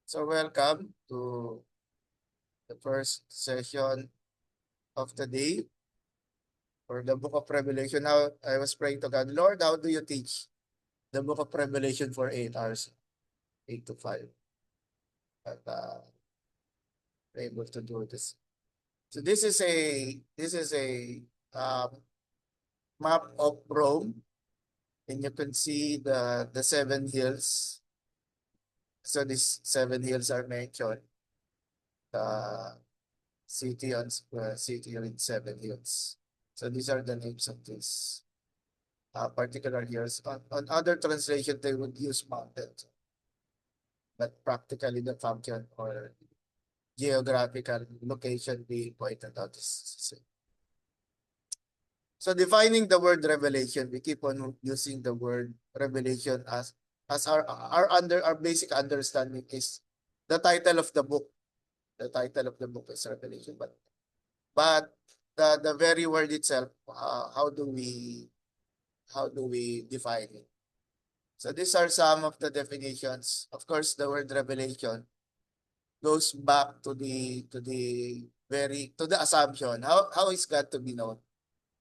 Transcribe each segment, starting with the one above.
So welcome to the first session of the day for the Book of Revelation. Now I was praying to God, Lord, how do you teach the Book of Revelation for 8 hours, 8 to 5? But able to do this. So this is a um, map of Rome, and you can see the seven hills. So these seven hills are mentioned. The city in seven hills. So these are the names of these particular hills. On other translation, they would use mountains, but practically the function or geographical location being pointed out is the same. So defining the word revelation, we keep on using the word revelation as our basic understanding is the title of the book. The title of the book is Revelation, but the very word itself, how do we define it? So these are some of the definitions. Of course, the word revelation goes back to the assumption. How is God to be known?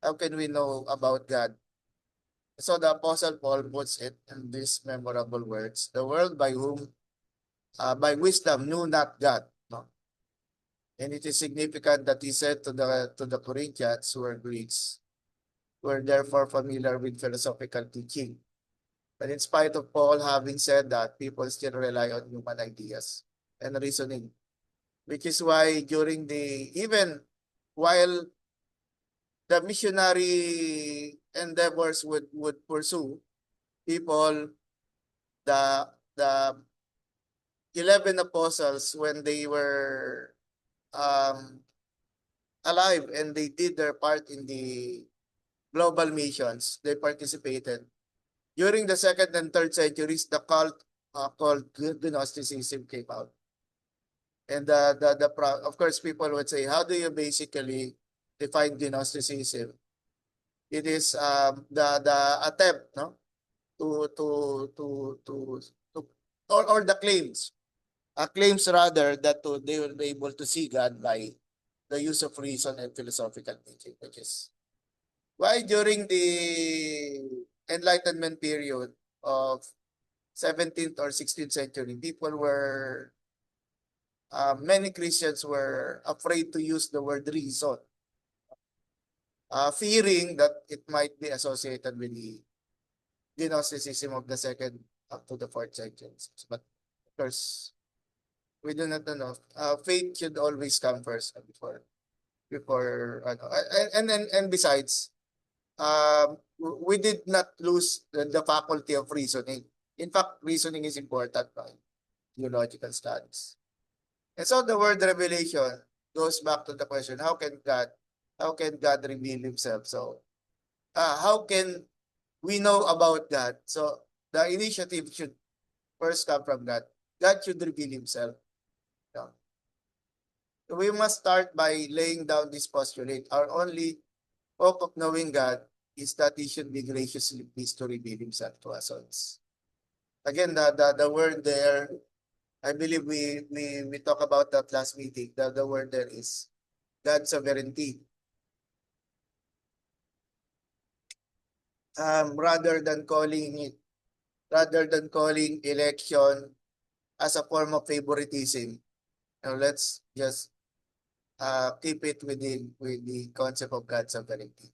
How can we know about God? So the Apostle Paul puts it in these memorable words: the world by wisdom knew not God. No? And it is significant that he said to the Corinthians, who are Greeks, who are therefore familiar with philosophical teaching. But in spite of Paul having said that, people still rely on human ideas and reasoning, which is why even while the missionary endeavors would pursue people, the the 11 apostles, when they were um, alive and they did their part in the global missions, they participated. During the second and third centuries, the cult called Gnosticism came out. And of course, people would say, how do you basically define Gnosticism? It is the attempt, no, to or the claims rather that they will be able to see God by the use of reason and philosophical thinking, which is why during the Enlightenment period of 17th or 16th century, many Christians were afraid to use the word reason, fearing that it might be associated with the Gnosticism of the second up to the fourth centuries. But of course, we do not know. Faith should always come first before and besides, we did not lose the faculty of reasoning. In fact, reasoning is important by theological studies. And so the word revelation goes back to the question, how can God reveal himself? So how can we know about God? So the initiative should first come from God. God should reveal himself. No? So we must start by laying down this postulate. Our only hope of knowing God is that he should be graciously pleased to reveal himself to us. So again, the word there, I believe we talked about that last meeting. The word there is God's sovereignty. Rather than calling election as a form of favoritism. Now let's just keep it within with the concept of God's sovereignty.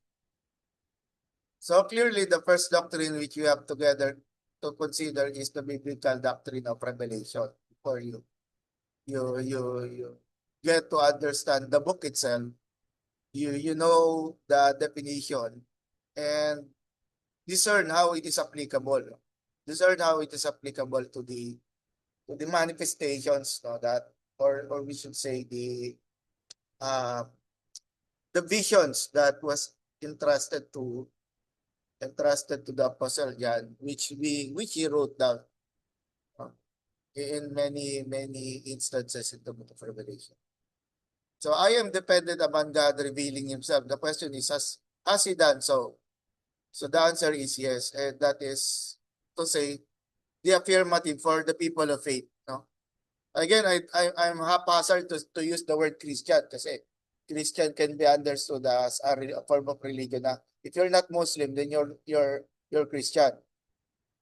So clearly, the first doctrine which you have together to consider is the biblical doctrine of revelation. For you get to understand the book itself. You know the definition and discern how it is applicable. Discern how it is applicable to the manifestations, no, that or we should say uh the visions that was entrusted to the Apostle John, which he wrote down uh, in many instances in the book of Revelation. So I am dependent upon God revealing himself. The question is, has he done so? So the answer is yes, and that is to say the affirmative for the people of faith. No? Again, I'm haphazard to use the word Christian kasi Christian can be understood as a form of religion na if you're not Muslim, then you're Christian.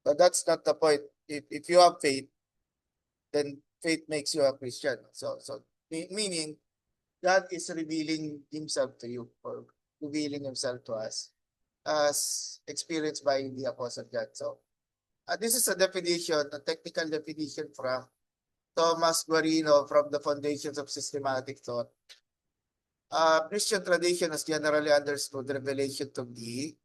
But that's not the point. If you have faith, then faith makes you a Christian. So meaning God is revealing himself to you or revealing himself to us as experienced by the Apostle John. So this is a definition, a technical definition from Thomas Guarino from the Foundations of Systematic Thought. Christian tradition has generally understood revelation to be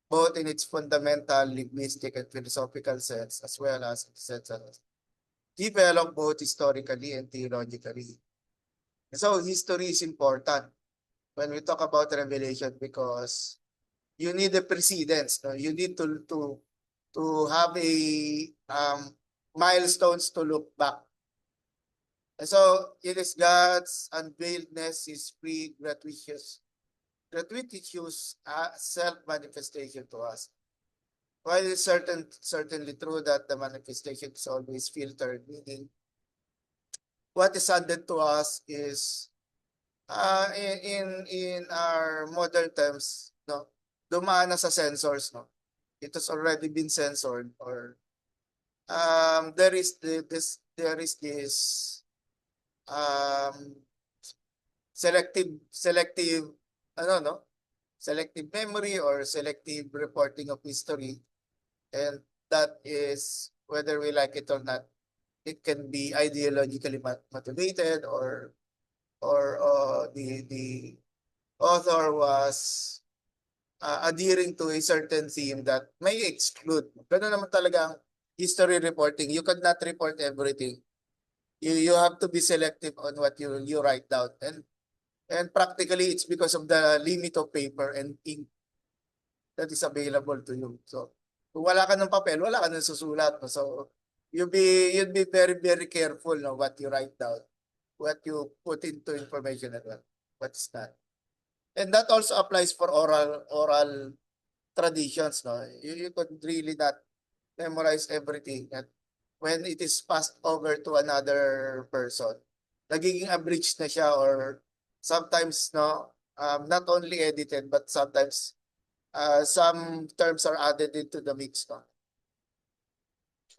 both in its fundamental linguistic and philosophical sense, as well as in the sense of developed both historically and theologically. So history is important when we talk about revelation because you need a precedence. No? You need to have a milestones to look back. And so it is God's unveiledness, His free, gratuitous self-manifestation to us. While it's certainly true that the manifestation is always filtered, meaning what is handed to us is in our modern terms, no, dumaan na sa sensors, no. It has already been censored or there is this selective ano no selective memory or selective reporting of history, and that is whether we like it or not, it can be ideologically motivated or the author was adhering to a certain theme that may exclude. Ganun naman talaga ang history reporting. You cannot report everything. You have to be selective on what you write down. And practically it's because of the limit of paper and ink that is available to you. So kung wala ka ng papel, wala ka nang susulat. So you'd be very careful no what you write down, what you put into information and what's not. And that also applies for oral traditions. No, you could really not memorize everything. And when it is passed over to another person, nagiging abridged na siya or sometimes no, not only edited but sometimes some terms are added into the mix. No?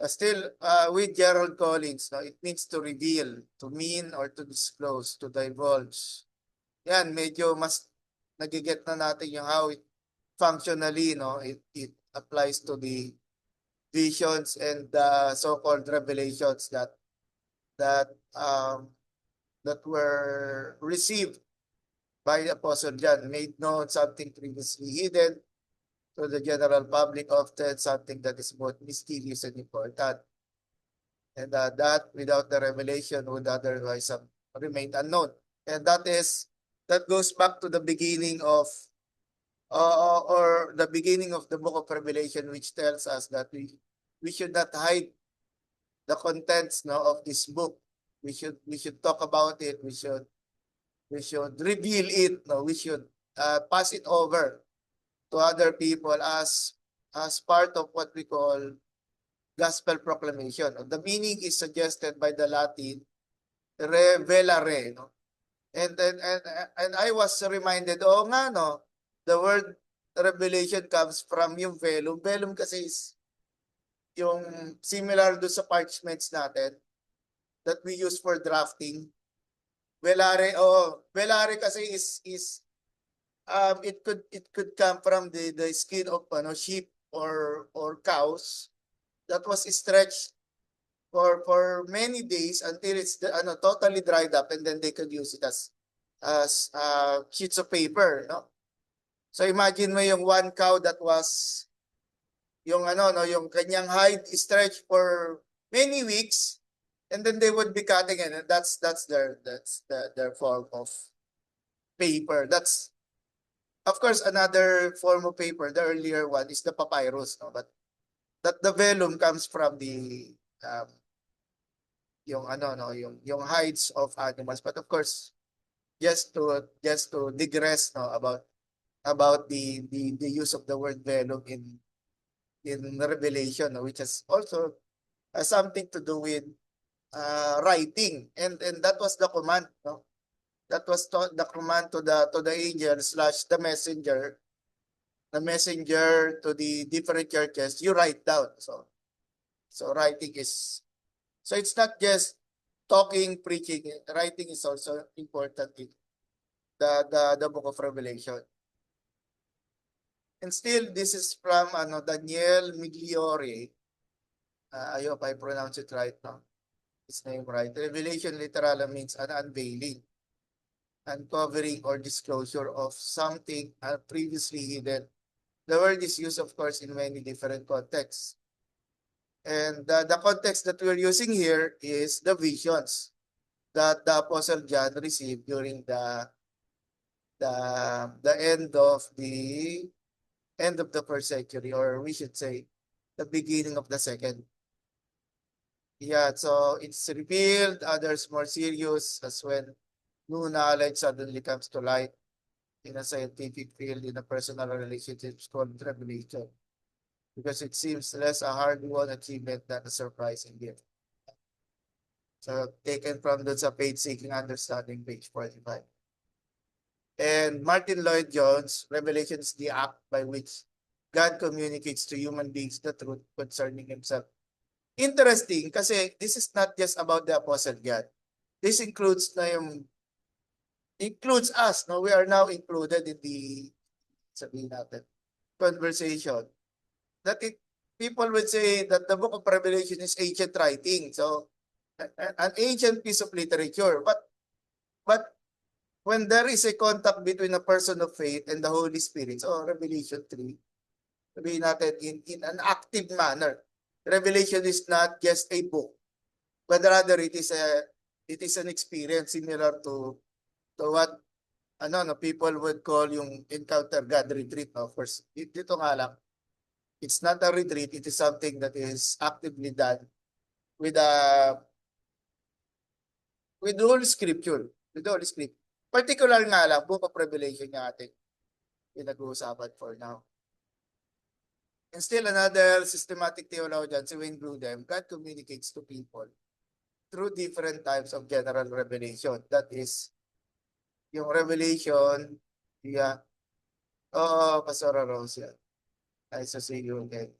Still, with Gerald Collins, no, it means to reveal, to mean or to disclose, to divulge. Yan, medyo mas nagiget na natin yung how it functionally, no, it applies to the visions and the so-called revelations that that were received by the Apostle John, made known something previously hidden to the general public, often something that is both mysterious and important. And that without the revelation would otherwise have remained unknown. And that goes back to the beginning of or the beginning of the book of Revelation, which tells us that we should not hide the contents no, of this book. We should talk about it. We should reveal it. No, we should pass it over to other people as part of what we call gospel proclamation. The meaning is suggested by the Latin revelare. No? And I was reminded, oh nga no, the word revelation comes from yung velum. Velum kasi is yung similar do sa parchments natin that we use for drafting. Velare, velare kasi is it could come from the skin of sheep or cows that was stretched for many days until it's totally dried up, and then they could use it as sheets of paper, no? So imagine mo yung one cow that was yung yung kanyang hide stretched for many weeks, and then they would be cutting it, and that's their form of paper. That's of course another form of paper. The earlier one is the papyrus, no? But that the vellum comes from the yung yung hides of animals. But of course, just to digress no about the use of the word vellum in Revelation, no, which has also something to do with writing, and that was the command, no? That was the command to the angel slash the messenger to the different churches. You write down. So writing is, so it's not just talking, preaching. Writing is also important in the book of Revelation. And still, this is from Daniel Migliore. I hope I pronounce it right now. His name right. Revelation literally means an unveiling, uncovering, or disclosure of something previously hidden. The word is used, of course, in many different contexts. And the context that we're using here is the visions that the Apostle John received during the end of the first century, or we should say the beginning of the second. Yeah, so it's revealed, others more serious, as when new knowledge suddenly comes to light in a scientific field, in a personal relationships called revelation, because it seems less a hard-won achievement than a surprising gift. So taken from the page Seeking Understanding, page 45. And Martin Lloyd Jones, Revelation is the act by which God communicates to human beings the truth concerning himself. Interesting kasi this is not just about the Apostle God. This includes includes us. No? We are now included in the sabihin natin, conversation. That people would say that the book of Revelation is ancient writing. So an ancient piece of literature. But when there is a contact between a person of faith and the Holy Spirit, so Revelation 3, sabihin natin in an active manner. Revelation is not just a book, but rather it is an experience similar to what people would call yung encounter God retreat. No? First, dito nga lang, it's not a retreat, it is something that is actively done with with the whole scripture. With the Holy Script. Particular nga lang, book of Revelation yung ating pinag-uusapan for now. And still another systematic theologian, si Wayne Grudem, God communicates to people through different types of general revelation. That is, yung revelation, yeah. Oo, Pastor Rose, yan. Nice to see you again.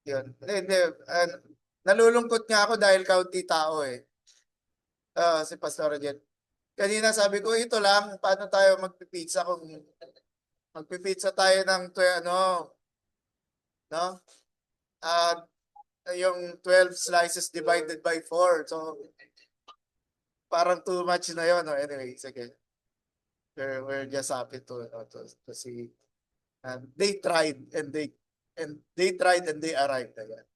Yun. Hindi. Nalulungkot nga ako dahil kaunti tao eh. Si Pastor Jen. Kanina sabi ko, ito lang, paano tayo magpipizza kung magpipizza tayo ng, no? Yung 12 slices divided by 4. So, parang too much na yun. No? Anyway, sige. We're just happy to see. They tried and they arrived again.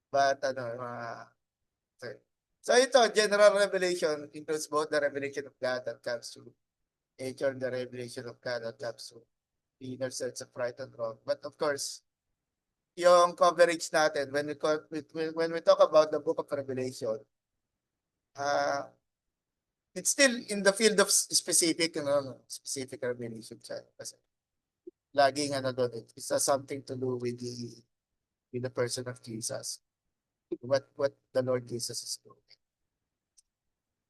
But okay. So ito, general revelation includes both the revelation of God that comes to nature and the revelation of God that comes to the inner sense of right and wrong. But of course, yung coverage natin when we talk about the book of Revelation, it's still in the field of specific revelation siya. Kasi laging doon, it has something to do with the person of Jesus. What the Lord Jesus is doing.